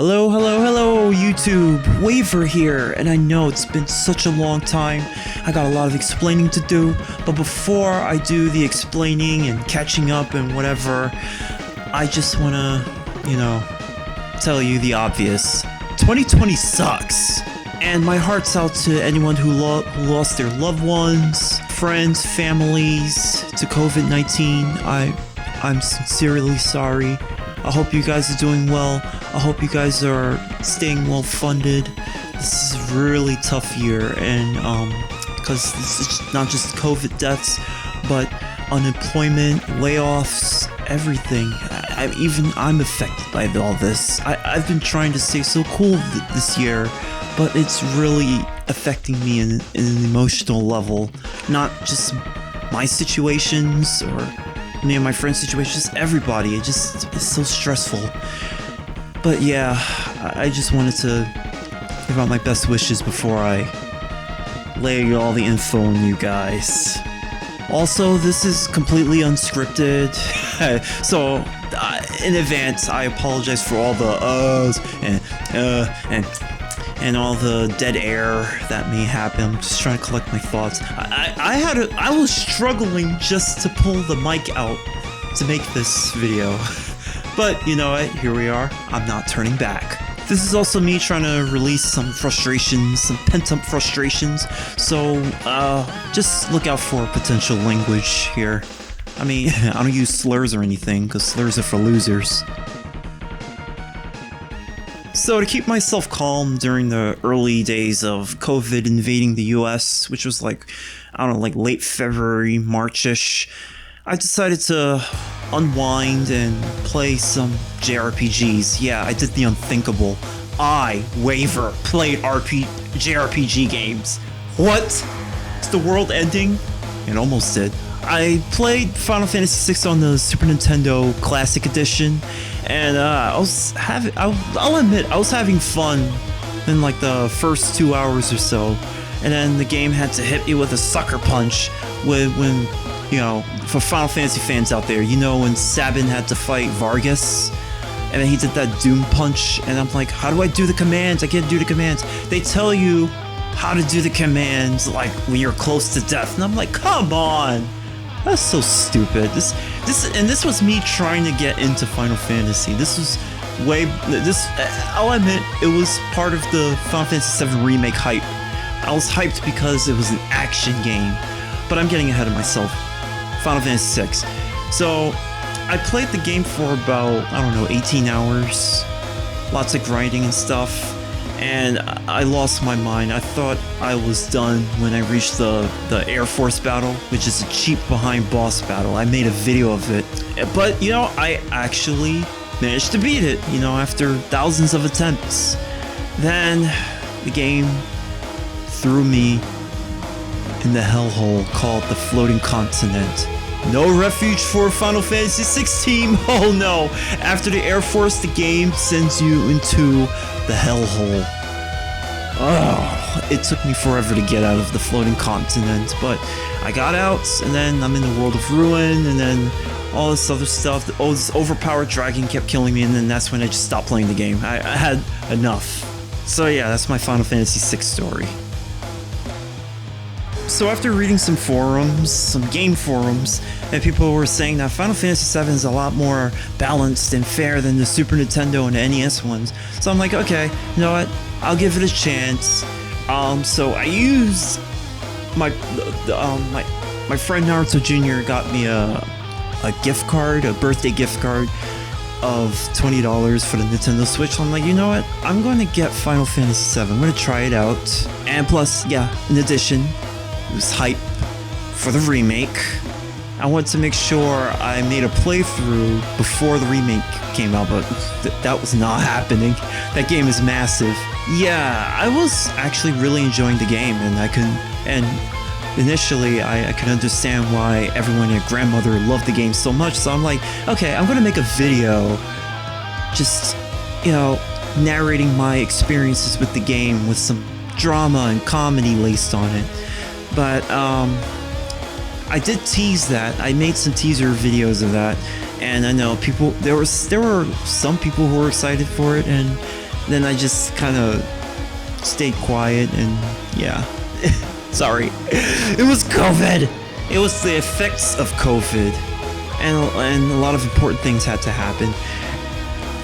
Hello, YouTube. Waver here, and I know it's been such a long time. I got a lot of explaining to do, but before I do the explaining and catching up and whatever, I just wanna, tell you the obvious. 2020 sucks, and my heart's out to anyone who lost their loved ones, friends, families to COVID-19. I'm sincerely sorry. I hope you guys are doing well. I hope you guys are staying well funded. This is a really tough year, and because this is not just COVID deaths, but unemployment, layoffs, everything. I'm affected by all this. I've been trying to stay so cool this year, but it's really affecting me in an emotional level. Not just my situations or any of my friends' situations, everybody. It's so stressful. But yeah, I just wanted to give out my best wishes before I lay all the info on you guys. Also, this is completely unscripted, so in advance, I apologize for all the uhs and all the dead air that may happen. I'm just trying to collect my thoughts. I was struggling just to pull the mic out to make this video. But you know what, here we are. I'm not turning back. This is also me trying to release some frustrations, some pent-up frustrations. So just look out for potential language here. I mean, I don't use slurs or anything, because slurs are for losers. So to keep myself calm during the early days of COVID invading the US, which was like late February, March-ish, I decided to unwind and play some JRPGs. Yeah, I did the unthinkable. I, Waver, played JRPG games. What? Is the world ending? It almost did. I played Final Fantasy VI on the Super Nintendo Classic Edition, and I'll admit, I was having fun in like the first 2 hours or so, and then the game had to hit me with a sucker punch when for Final Fantasy fans out there, when Sabin had to fight Vargas, and then he did that Doom Punch, and I'm like, how do I do the commands? I can't do the commands. They tell you how to do the commands like when you're close to death, and I'm like, come on. That's so stupid. This was me trying to get into Final Fantasy. I'll admit, it was part of the Final Fantasy VII remake hype. I was hyped because it was an action game, but I'm getting ahead of myself. Final Fantasy VI. So I played the game for about, 18 hours. Lots of grinding and stuff. And I lost my mind. I thought I was done when I reached the Air Force battle, which is a cheap behind boss battle. I made a video of it. But, I actually managed to beat it, after thousands of attempts. Then the game threw me in the hellhole called the Floating Continent. No refuge for Final Fantasy 16. Oh no! After the Air Force, the game sends you into the hellhole. Oh, it took me forever to get out of the Floating Continent, but I got out, and then I'm in the World of Ruin, and then all this other stuff. This overpowered dragon kept killing me, and then that's when I just stopped playing the game. I had enough. So yeah, that's my Final Fantasy VI story. So after reading some forums, some game forums, and people were saying that Final Fantasy VII is a lot more balanced and fair than the Super Nintendo and the NES ones. So I'm like, okay, you know what? I'll give it a chance. So I used my friend Naruto Jr. got me a gift card, a birthday gift card of $20 for the Nintendo Switch. So I'm like, you know what? I'm going to get Final Fantasy VII. I'm going to try it out. And plus, yeah, in addition, it was hype for the remake. I wanted to make sure I made a playthrough before the remake came out, but that was not happening. That game is massive. Yeah, I was actually really enjoying the game, and initially I could understand why everyone and grandmother loved the game so much. So I'm like, okay, I'm gonna make a video, just narrating my experiences with the game with some drama and comedy laced on it. But I did tease that. I made some teaser videos of that, and I know there were some people who were excited for it, and Then I just kind of stayed quiet and yeah. Sorry. It was COVID! It was the effects of COVID. And a lot of important things had to happen.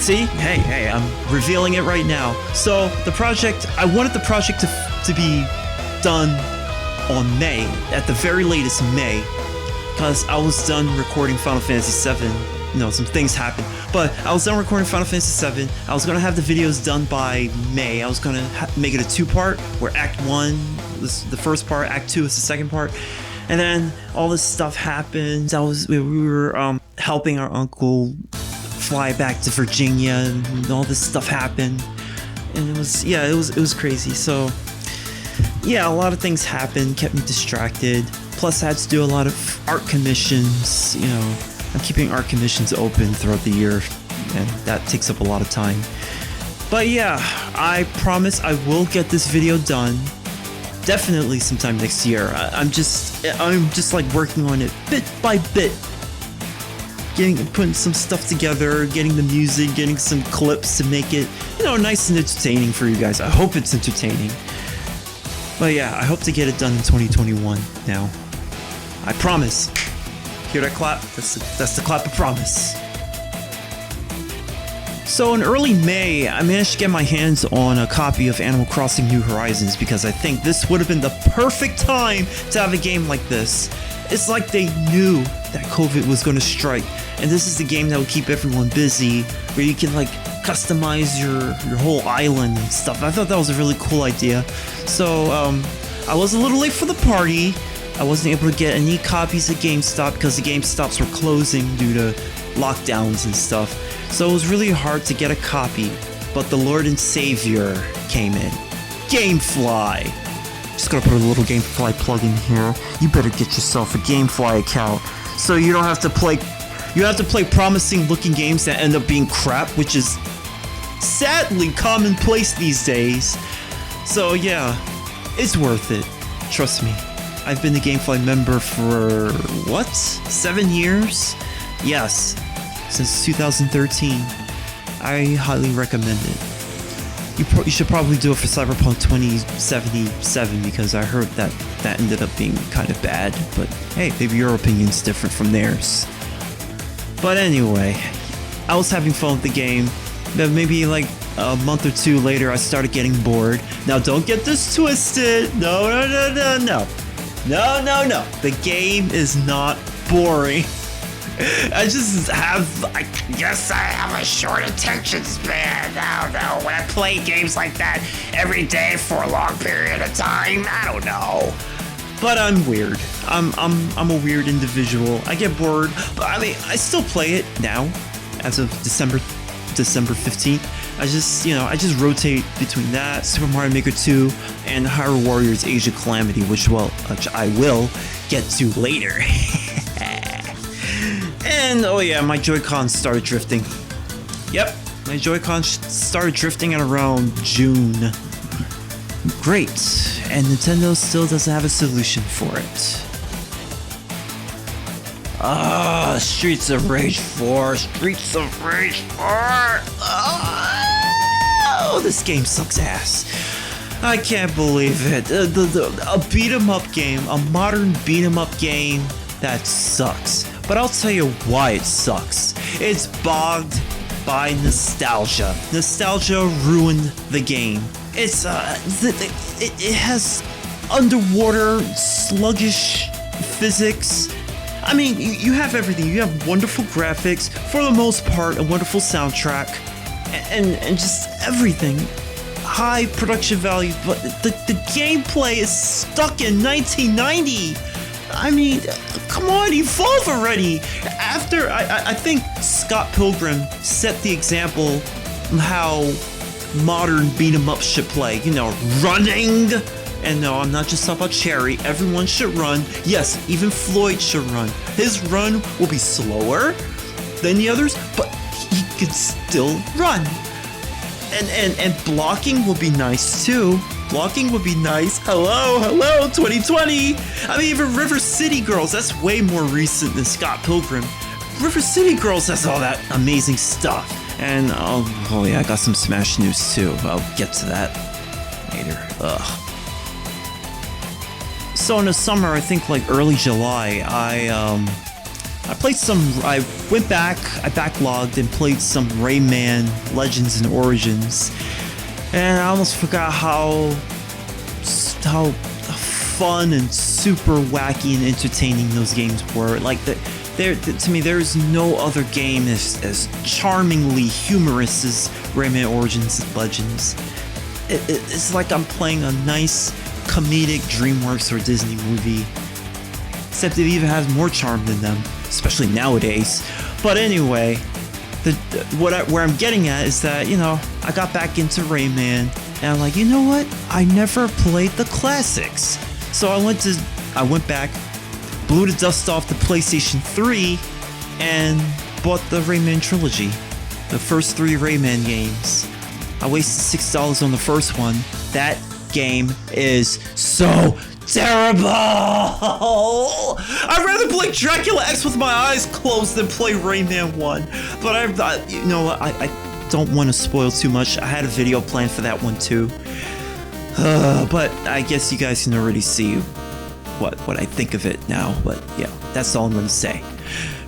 See? Hey, I'm revealing it right now. So, the project, I wanted the project to be done on May, at the very latest May, because I was done recording Final Fantasy VII. No, some things happened, but I was done recording Final Fantasy VII. I was gonna have the videos done by May. I was gonna make it a two-part, where Act 1 was the first part, Act 2 was the second part, and then all this stuff happened. We were helping our uncle fly back to Virginia, and all this stuff happened, and it was crazy. So yeah, a lot of things happened, kept me distracted. Plus, I had to do a lot of art commissions. You know, I'm keeping art commissions open throughout the year, and that takes up a lot of time. But yeah, I promise I will get this video done. Definitely sometime next year. I'm just like working on it bit by bit. Putting some stuff together, getting the music, getting some clips to make it, you know, nice and entertaining for you guys. I hope it's entertaining. But yeah, I hope to get it done in 2021 now. I promise. Hear that clap? That's the clap of promise. So in early May, I managed to get my hands on a copy of Animal Crossing New Horizons because I think this would have been the perfect time to have a game like this. It's like they knew that COVID was going to strike, and this is the game that will keep everyone busy, where you can like customize your whole island and stuff. I thought that was a really cool idea. So I was a little late for the party. I wasn't able to get any copies at GameStop because the GameStops were closing due to lockdowns and stuff. So it was really hard to get a copy, but the Lord and Savior came in. Gamefly! Just gonna put a little Gamefly plug in here. You better get yourself a Gamefly account so you don't have to play promising looking games that end up being crap, which is sadly commonplace these days. So yeah, it's worth it. Trust me. I've been a Gamefly member for, 7 years? Yes, since 2013. I highly recommend it. You should probably do it for Cyberpunk 2077 because I heard that ended up being kind of bad, but hey, maybe your opinion's different from theirs. But anyway, I was having fun with the game. Then maybe like a month or two later, I started getting bored. Now don't get this twisted. No. The game is not boring. I guess I have a short attention span. I don't know. When I play games like that every day for a long period of time, I don't know. But I'm weird. I'm a weird individual. I get bored, but I mean, I still play it now, as of December 15th. I just rotate between that, Super Mario Maker 2, and Hyrule Warriors Age of Calamity, which I will get to later. And oh yeah, my Joy-Con started drifting. Yep, my Joy-Con started drifting at around June. Great, and Nintendo still doesn't have a solution for it. Streets of Rage 4. Oh, this game sucks ass. I can't believe it. A beat-em-up game, a modern beat-em-up game that sucks. But I'll tell you why it sucks. It's bogged by nostalgia. Nostalgia ruined the game. It has underwater, sluggish physics. I mean, you have everything. You have wonderful graphics, for the most part, a wonderful soundtrack, and just everything. High production value, but the gameplay is stuck in 1990. I mean, come on, evolve already. After, I think Scott Pilgrim set the example of how modern beat-em-ups should play. You know, running. And no, I'm not just talking about Cherry. Everyone should run. Yes, even Floyd should run. His run will be slower than the others, but he can still run. And blocking will be nice too. Blocking would be nice. Hello, 2020. I mean, even River City Girls, that's way more recent than Scott Pilgrim. River City Girls has all that amazing stuff. And oh yeah, I got some Smash news too. I'll get to that later. Ugh. So in the summer, I think like early July, I played some. I went back, I backlogged and played some Rayman Legends and Origins, and I almost forgot how fun and super wacky and entertaining those games were. Like to me, there is no other game as charmingly humorous as Rayman Origins and Legends. It's like I'm playing a nice comedic DreamWorks or Disney movie, except it even has more charm than them, especially nowadays. But anyway, where I'm getting at is that, you know, I got back into Rayman, and I'm like, you know what? I never played the classics. So I went back, blew the dust off the PlayStation 3, and bought the Rayman Trilogy, the first 3 Rayman games. I wasted $6 on the first one. That game is so terrible! I'd rather play Dracula X with my eyes closed than play Rayman 1. But you know what? I don't want to spoil too much. I had a video planned for that one too. But I guess you guys can already see what I think of it now. But yeah, that's all I'm going to say.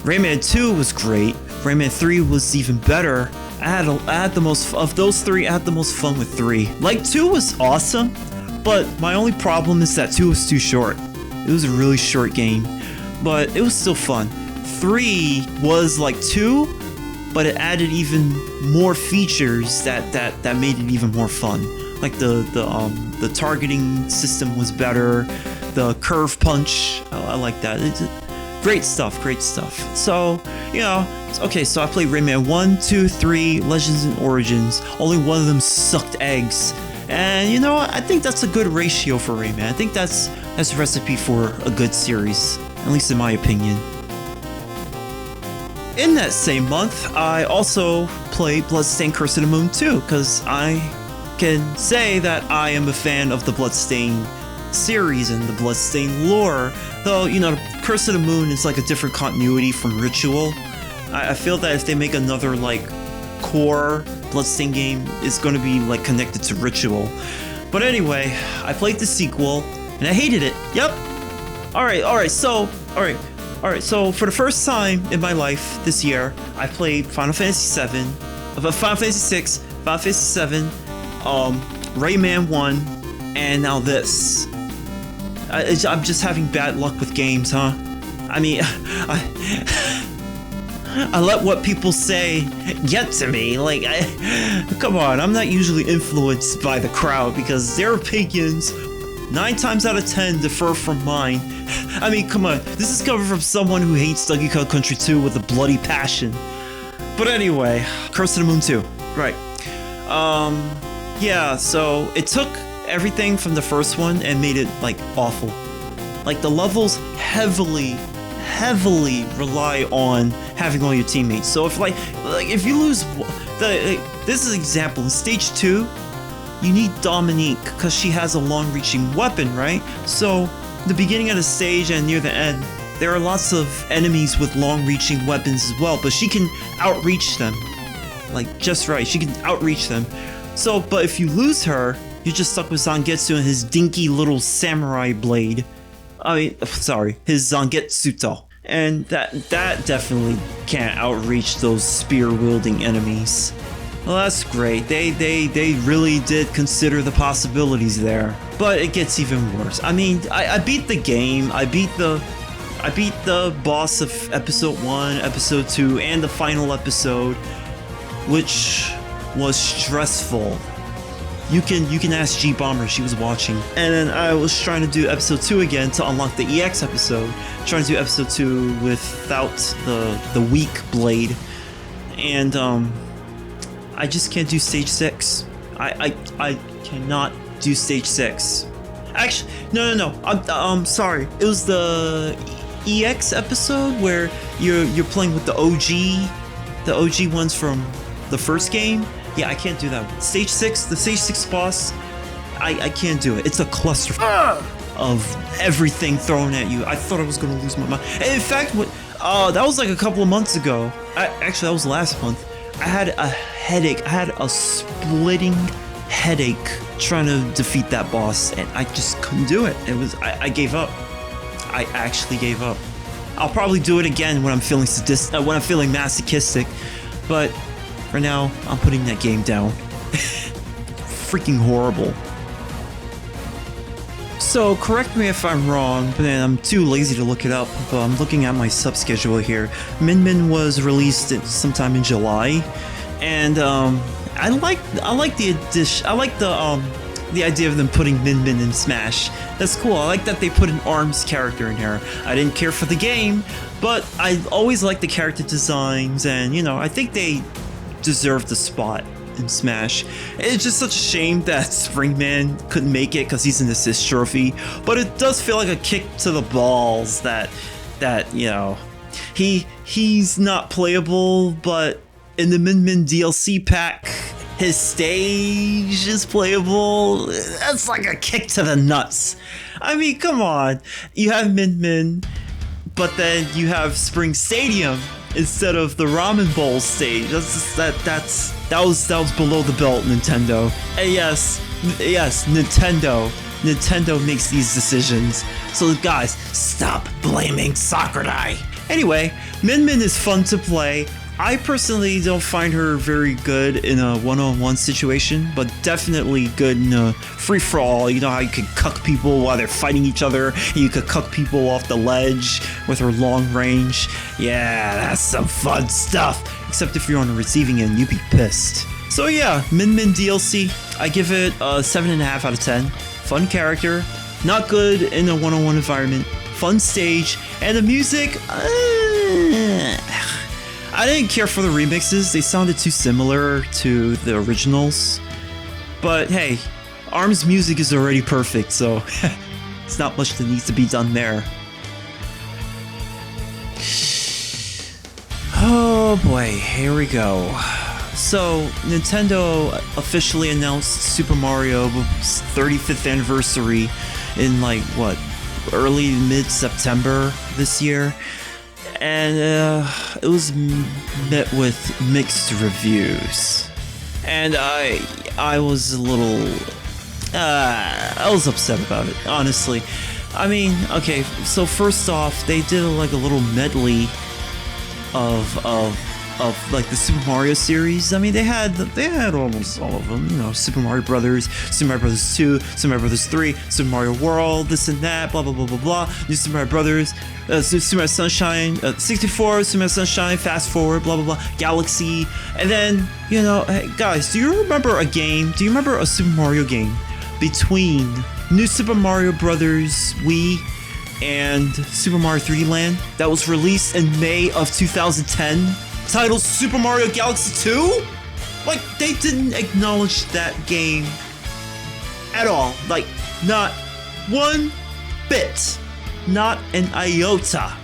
Rayman 2 was great. Rayman 3 was even better. I had the most of those 3. I had the most fun with 3. Like 2 was awesome, but my only problem is that 2 was too short. It was a really short game, but it was still fun. 3 was like 2, but it added even more features that made it even more fun. Like the targeting system was better. The curve punch, I like that. It's great stuff. So, you know, okay, so I played Rayman 1, 2, 3, Legends and Origins. Only one of them sucked eggs. And you know what? I think that's a good ratio for Rayman. I think that's a recipe for a good series, at least in my opinion. In that same month, I also played Bloodstained Curse of the Moon 2, because I can say that I am a fan of the Bloodstained series and the Bloodstained lore. Though, you know, Curse of the Moon is like a different continuity from Ritual. I feel that if they make another like core Bloodstained game, it's going to be like connected to Ritual. But anyway, I played the sequel and I hated it. Yep. Alright, so for the first time in my life this year, I played Final Fantasy VII, Final Fantasy VI, Final Fantasy VII, Rayman 1, and now this. I'm just having bad luck with games, huh? I mean, I let what people say get to me. Like, come on, I'm not usually influenced by the crowd because their opinions 9 times out of 10 differ from mine. I mean, come on, this is coming from someone who hates Donkey Kong Country 2 with a bloody passion. But anyway, Curse of the Moon 2, right. Yeah, so it took everything from the first one and made it like awful. Like the levels heavily rely on having all your teammates. So if you lose this is an example in stage 2, you need Dominique because she has a long-reaching weapon, right? So the beginning of the stage and near the end, there are lots of enemies with long-reaching weapons as well, but she can outreach them, like just right. She can outreach them. So, but if you lose her, you're just stuck with Zangetsu and his dinky little samurai blade. His Zangetsuto. And that definitely can't outreach those spear-wielding enemies. Well, that's great. They really did consider the possibilities there. But it gets even worse. I mean, I beat the game. I beat the boss of episode 1, episode 2, and the final episode, which was stressful. You can ask G Bomber, she was watching. And then I was trying to do episode 2 again to unlock the EX episode. Trying to do episode 2 without the weak blade. And I just can't do stage 6. I cannot do stage 6. Actually, no. I'm sorry. It was the EX episode where you're playing with the OG ones from the first game. Yeah, I can't do that one. Stage 6, the stage 6 boss, I can't do it. It's a cluster of everything thrown at you. I thought I was gonna lose my mind. And in fact, that was like a couple of months ago. Actually, that was last month. I had a headache. I had a splitting headache trying to defeat that boss, and I just couldn't do it. I gave up. I actually gave up. I'll probably do it again when I'm feeling masochistic, but for now, I'm putting that game down. Freaking horrible. So, correct me if I'm wrong, but I'm too lazy to look it up, but I'm looking at my sub-schedule here. Min Min was released sometime in July, and I like the addition. I like the idea of them putting Min Min in Smash. That's cool. I like that they put an ARMS character in here. I didn't care for the game, but I always liked the character designs, and you know, I think they deserve the spot in Smash. It's just such a shame that Springman couldn't make it because he's an assist trophy, but it does feel like a kick to the balls that you know, he's not playable, but in the Min Min DLC pack, his stage is playable. That's like a kick to the nuts. I mean, come on. You have Min Min, but then you have Spring Stadium instead of the Ramen Bowl stage. That was below the belt, Nintendo. And yes, Nintendo makes these decisions. So guys, stop blaming Sakurai. Anyway, Min Min is fun to play. I personally don't find her very good in a one-on-one situation, but definitely good in a free-for-all. You know how you could cuck people while they're fighting each other, and you could cuck people off the ledge with her long range. Yeah, that's some fun stuff. Except if you're on the receiving end, you'd be pissed. So yeah, Min Min DLC, I give it a 7.5 out of 10. Fun character, not good in a one-on-one environment, fun stage, and the music, I didn't care for the remixes. They sounded too similar to the originals. But hey, ARMS music is already perfect, so it's not much that needs to be done there. Oh boy, here we go. So, Nintendo officially announced Super Mario's 35th anniversary in like, what, early mid-September this year. And it was met with mixed reviews, and I was a little I was upset about it, honestly. I mean, okay, so first off, they did like a little medley of like the Super Mario series. I mean, they had almost all of them, you know, Super Mario Brothers, Super Mario Brothers 2, Super Mario Brothers 3, Super Mario World, this and that, blah blah blah blah blah, New Super Mario Brothers, Super Mario Sunshine, 64, Super Mario Sunshine, Fast Forward, blah blah blah, Galaxy, and then, you know, hey guys, do you remember a Super Mario game between New Super Mario Brothers Wii and Super Mario 3D Land that was released in May of 2010? Titled Super Mario Galaxy 2? Like, they didn't acknowledge that game at all. Like, not one bit. Not an iota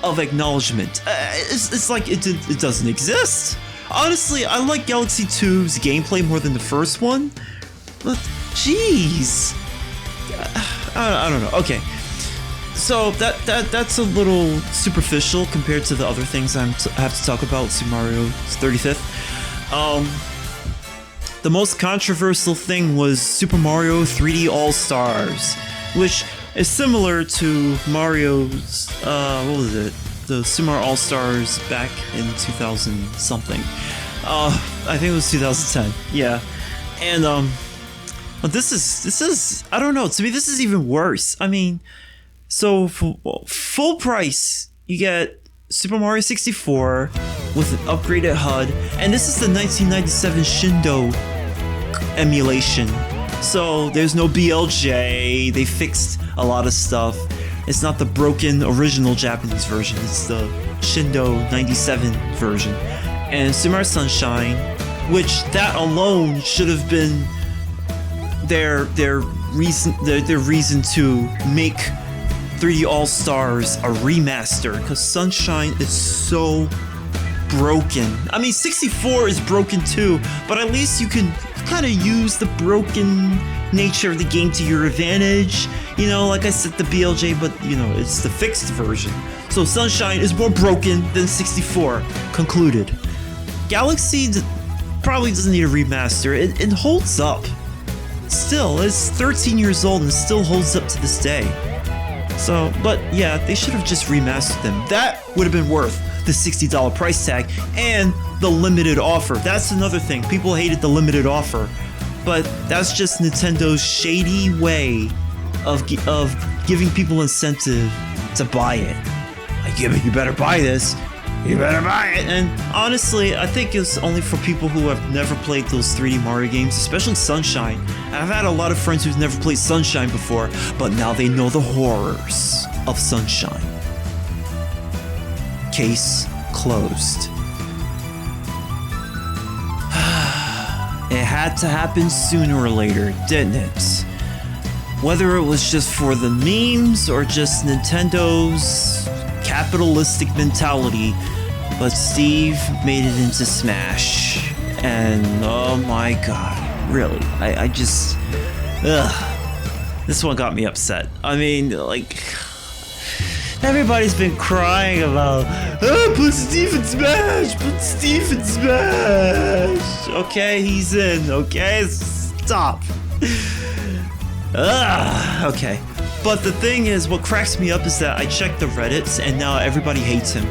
of acknowledgement. It's like it doesn't exist. Honestly, I like Galaxy 2's gameplay more than the first one. But, jeez. I don't know. Okay. So that's a little superficial compared to the other things I have to talk about with Super Mario's 35th. The most controversial thing was Super Mario 3D All-Stars, which is similar to Mario's, what was it? The Super Mario All-Stars back in 2000 something. I think it was 2010. Yeah. And but this is I don't know. To me, this is even worse. I mean, so for full price, you get Super Mario 64 with an upgraded HUD, and this is the 1997 Shindo emulation. So there's no BLJ, they fixed a lot of stuff. It's not the broken original Japanese version, it's the Shindo 97 version. And Super Mario Sunshine, which that alone should have been their reason to make 3D All-Stars a remaster, because Sunshine is so broken. I mean, 64 is broken too, but at least you can kind of use the broken nature of the game to your advantage. You know, like I said, the BLJ, but you know, it's the fixed version. So Sunshine is more broken than 64. Concluded. Galaxy probably doesn't need a remaster. It holds up. Still, it's 13 years old and still holds up to this day. So, but yeah, they should have just remastered them. That would have been worth the $60 price tag and the limited offer. That's another thing. People hated the limited offer, but that's just Nintendo's shady way of giving people incentive to buy it. Like, yeah, but you better buy this. You better buy it. And honestly, I think it's only for people who have never played those 3D Mario games, especially Sunshine. And I've had a lot of friends who've never played Sunshine before, but now they know the horrors of Sunshine. Case closed. It had to happen sooner or later, didn't it? Whether it was just for the memes or just Nintendo's capitalistic mentality, but Steve made it into Smash. And oh my god, really, I just, this one got me upset. I mean, like, everybody's been crying about, put Steve in Smash, put Steve in Smash. Okay, he's in, okay, stop. Okay. But the thing is, what cracks me up is that I checked the Reddits and now everybody hates him.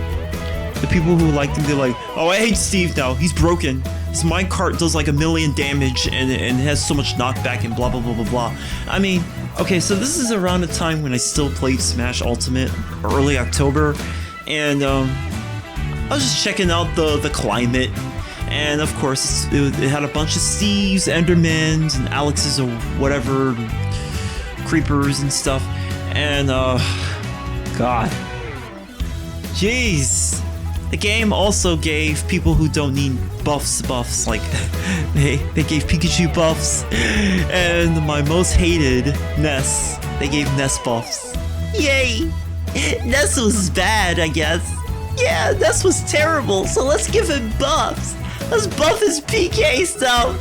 The people who liked him, they're like, oh, I hate Steve now, he's broken. His minecart does like 1,000,000 damage and has so much knockback and blah blah blah blah blah. I mean, okay, so this is around the time when I still played Smash Ultimate, early October, and I was just checking out the climate, and of course it had a bunch of Steves, Endermans, and Alexes or whatever, creepers and stuff, and god, jeez. The game also gave people who don't need buffs, like they gave Pikachu buffs, and my most hated, Ness, they gave Ness buffs. Yay! Ness was bad, I guess. Yeah, Ness was terrible, so let's give him buffs. Let's buff his PK stuff.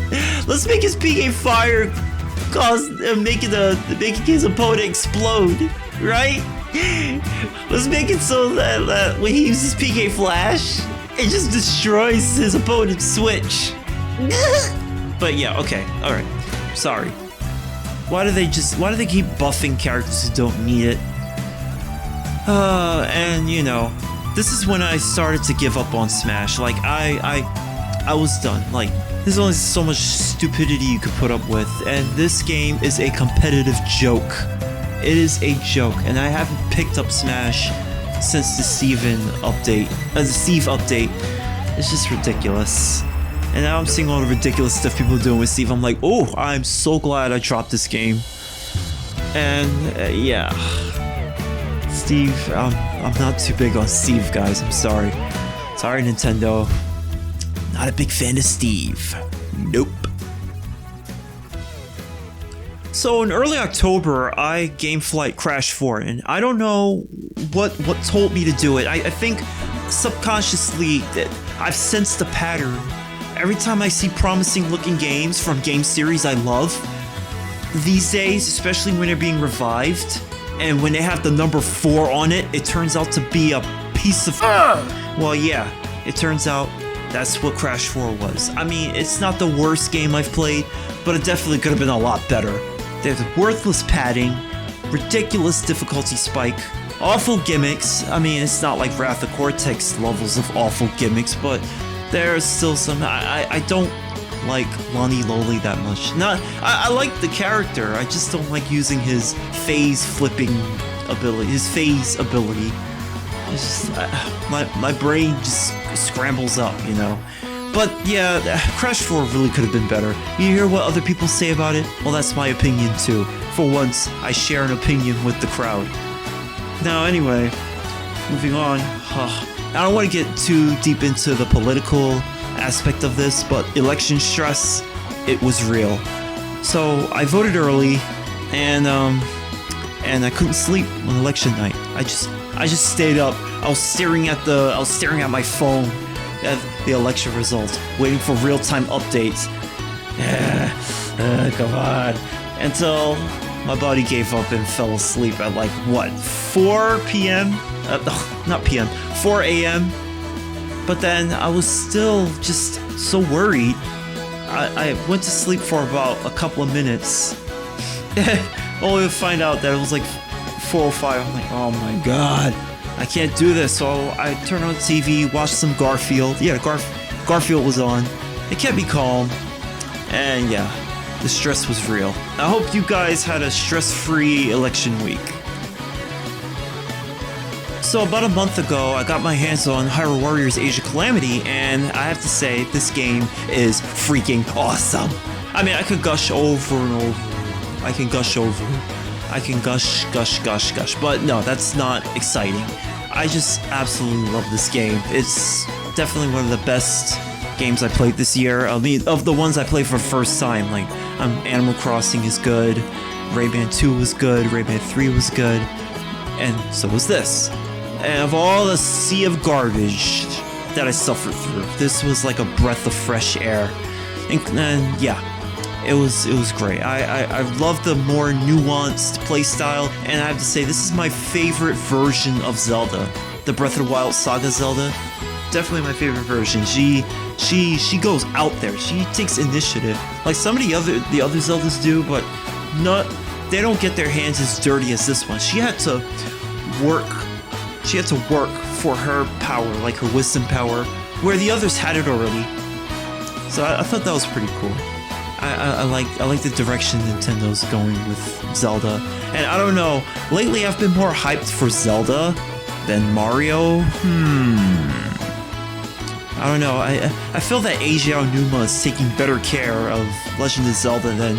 Let's make his PK fire make his opponent explode, right? Let's make it so that when he uses PK Flash, it just destroys his opponent's switch. But yeah, okay, alright. Sorry. Why do they keep buffing characters who don't need it? And you know, this is when I started to give up on Smash. Like, I was done. Like, there's only so much stupidity you could put up with, and this game is a competitive joke. It is a joke, and I haven't picked up Smash since the Steve update. It's just ridiculous. And now I'm seeing all the ridiculous stuff people are doing with Steve. I'm like, oh, I'm so glad I dropped this game. And yeah, Steve, I'm not too big on Steve, guys. I'm sorry. Sorry, Nintendo. Not a big fan of Steve. Nope. So in early October, I Gameflight Crash 4, and I don't know what told me to do it. I think subconsciously that I've sensed a pattern. Every time I see promising looking games from game series I love, these days, especially when they're being revived, and when they have the number 4 on it, it turns out to be a piece of... Well, yeah, it turns out that's what Crash 4 was. I mean, it's not the worst game I've played, but it definitely could have been a lot better. There's worthless padding, ridiculous difficulty spike, awful gimmicks. I mean, it's not like Wrath of Cortex levels of awful gimmicks, but there's still some... I don't like Lonnie Loli that much. I like the character, I just don't like using his phase flipping ability, It's just... my brain just scrambles up, you know? But yeah, Crash 4 really could have been better. You hear what other people say about it? Well, that's my opinion too. For once, I share an opinion with the crowd. Now anyway, moving on. I don't want to get too deep into the political aspect of this, but election stress, it was real. So I voted early, and I couldn't sleep on election night. I just stayed up. I was staring at my phone at the election results, waiting for real-time updates. Come on. Until my body gave up and fell asleep at like, what, 4 p.m.? Not p.m., 4 a.m.? But then I was still just so worried. I went to sleep for about a couple of minutes, only to find out that it was like 4:05. I'm like, oh my god, I can't do this. So I turned on the TV, watched some Garfield. Yeah, Garfield was on. It kept me calm, and yeah, the stress was real. I hope you guys had a stress-free election week. So about a month ago, I got my hands on Hyrule Warriors Age of Calamity, and I have to say, this game is freaking awesome. I mean, I could gush over and over. I can gush, but no, that's not exciting. I just absolutely love this game. It's definitely one of the best games I played this year. I mean, of the ones I played for the first time, like, Animal Crossing is good, Rayman 2 was good, Rayman 3 was good, and so was this. And of all the sea of garbage that I suffered through, this was like a breath of fresh air. And yeah, it was great. I love the more nuanced playstyle, and I have to say, this is my favorite version of Zelda. The Breath of the Wild Saga Zelda. Definitely my favorite version. She goes out there. She takes initiative. Like some of the other Zeldas do, but they don't get their hands as dirty as this one. She had to work for her power, like her wisdom power, where the others had it already. So I thought that was pretty cool. I like the direction Nintendo's going with Zelda. And I don't know, lately I've been more hyped for Zelda than Mario. I don't know, I feel that Eiji Aonuma is taking better care of Legend of Zelda than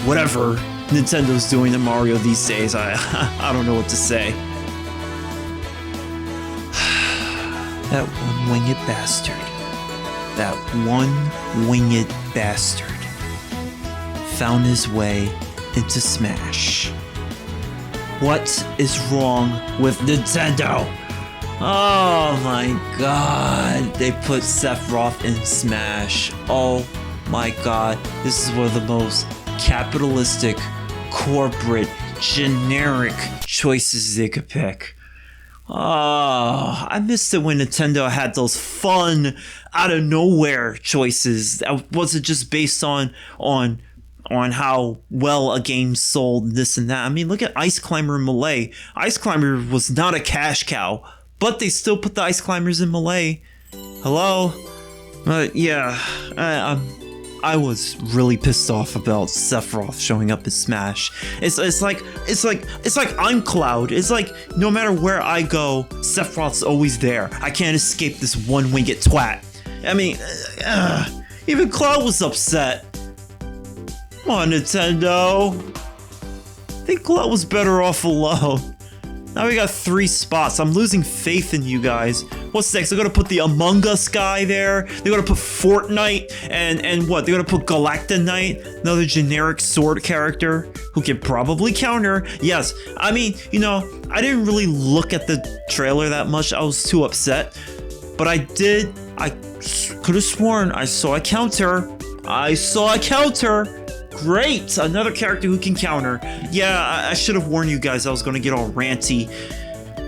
whatever Nintendo's doing to Mario these days. I don't know what to say. That one-winged bastard. That one-winged bastard found his way into Smash. What is wrong with Nintendo? Oh my god, they put Sephiroth in Smash. Oh my god, this is one of the most capitalistic, corporate, generic choices they could pick. Oh, I missed it when Nintendo had those fun, out of nowhere choices that wasn't just based on how well a game sold, this and that. I mean, look at Ice Climber and Melee. Ice Climber was not a cash cow, but they still put the Ice Climbers in Melee. Hello? Yeah, I was really pissed off about Sephiroth showing up in Smash. It's like I'm Cloud. It's like no matter where I go, Sephiroth's always there. I can't escape this one-winged twat. I mean, even Cloud was upset. Come on, Nintendo. I think Cloud was better off alone. Now we got 3 spots. I'm losing faith in you guys. What's next? They're gonna put the Among Us guy there. They're gonna put Fortnite and what? They're gonna put Galacta Knight, another generic sword character who can probably counter. Yes, I mean, you know, I didn't really look at the trailer that much. I was too upset, but I could have sworn I saw a counter. Great! Another character who can counter. Yeah, I should have warned you guys I was gonna get all ranty.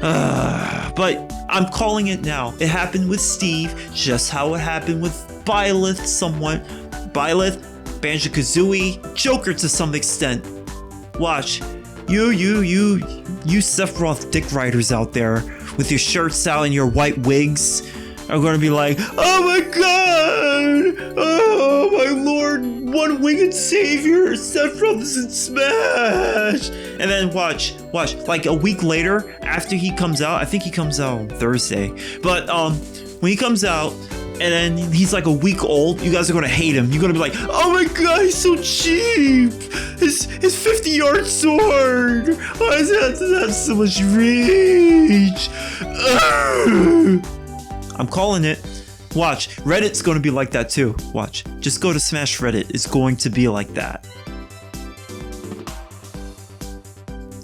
But I'm calling it now. It happened with Steve, just how it happened with Byleth somewhat. Byleth, Banjo-Kazooie, Joker to some extent. Watch. You Sephiroth dick riders out there with your shirts out and your white wigs are gonna be like, oh my god! Oh my lord, one-winged savior, Sephiroth is in Smash! And then watch, like a week later, after he comes out, I think he comes out on Thursday, but when he comes out, and then he's like a week old, you guys are gonna hate him. You're gonna be like, oh my god, he's so cheap! His 50-yard sword! Why does it have to have so much reach? I'm calling it. Watch, Reddit's gonna be like that too. Watch, just go to Smash Reddit. It's going to be like that.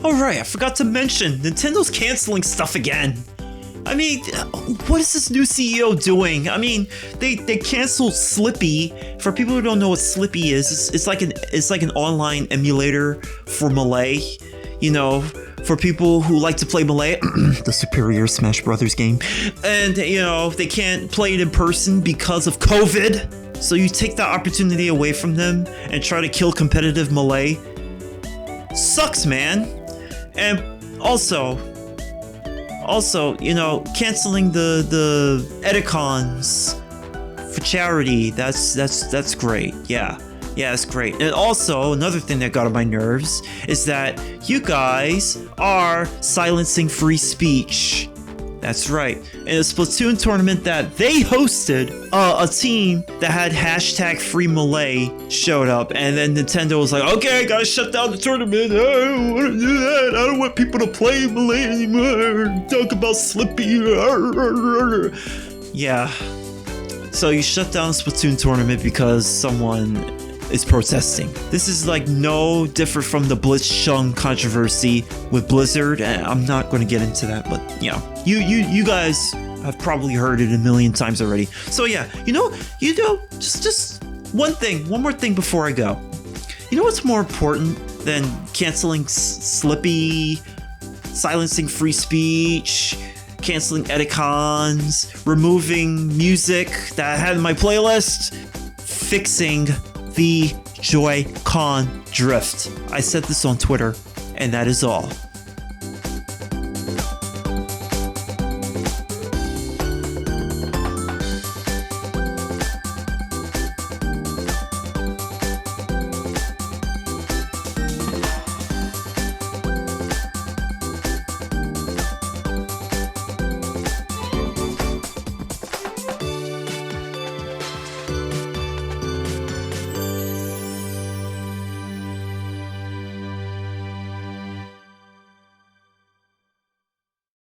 Alright, I forgot to mention, Nintendo's canceling stuff again. I mean, what is this new CEO doing? I mean, they canceled Slippy. For people who don't know what Slippy is, it's like an online emulator for Melee. You know, for people who like to play Melee, the superior Smash Brothers game, and they can't play it in person because of COVID. So you take that opportunity away from them and try to kill competitive Melee. Sucks, man. And also, canceling the Edicons for charity. That's great. Yeah, it's great. And also, another thing that got on my nerves is that you guys are silencing free speech. That's right. In a Splatoon tournament that they hosted, a team that had hashtag free Melee showed up, and then Nintendo was like, okay, I gotta shut down the tournament. I don't want to do that. I don't want people to play Melee anymore. Talk about Slippy. Yeah. So you shut down the Splatoon tournament because someone is protesting. This is like no different from the Blitzchung controversy with Blizzard, and I'm not going to get into that, but you guys have probably heard it a million times already. So yeah, just one more thing before I go. You know what's more important than canceling Slippy, silencing free speech, canceling Edicons, removing music that I had in my playlist, fixing the Joy-Con drift. I said this on Twitter, and that is all.